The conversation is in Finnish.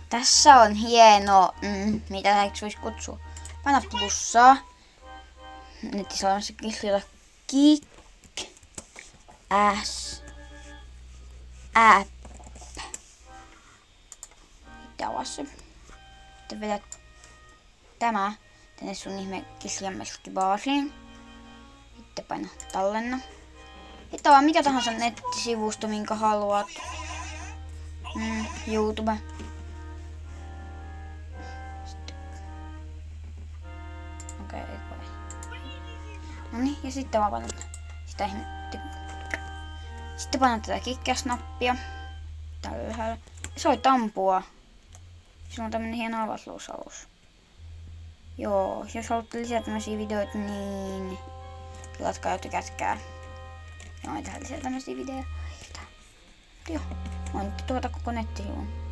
Tässä on hieno, mitä tähäksi voisi kutsua, panna plussaa. Netissä olemassa kirjoittaa Kick Ass App. Sitten avaa se. Sitten vedät tämä tänne sun ihme kirjanmerkkibaariin. Sitten paina tallenna. Sitten vaan mikä tahansa nettisivusto, minkä haluat. YouTube. Okei, ei voi. Noniin, ja sitten vaan painat sitä sitten painat tätä kikkäsnappia. Täällä ylhäällä. Se voi ampua. Sillä on tämmönen hieno avaruusalus. Joo, jos haluatte lisää tämmösiä videoita, niin tilatkaa ja tykätkää. Ja mä tehdään lisää tämmösiä videoita. Joo, mä oon tuota koko nettisivun.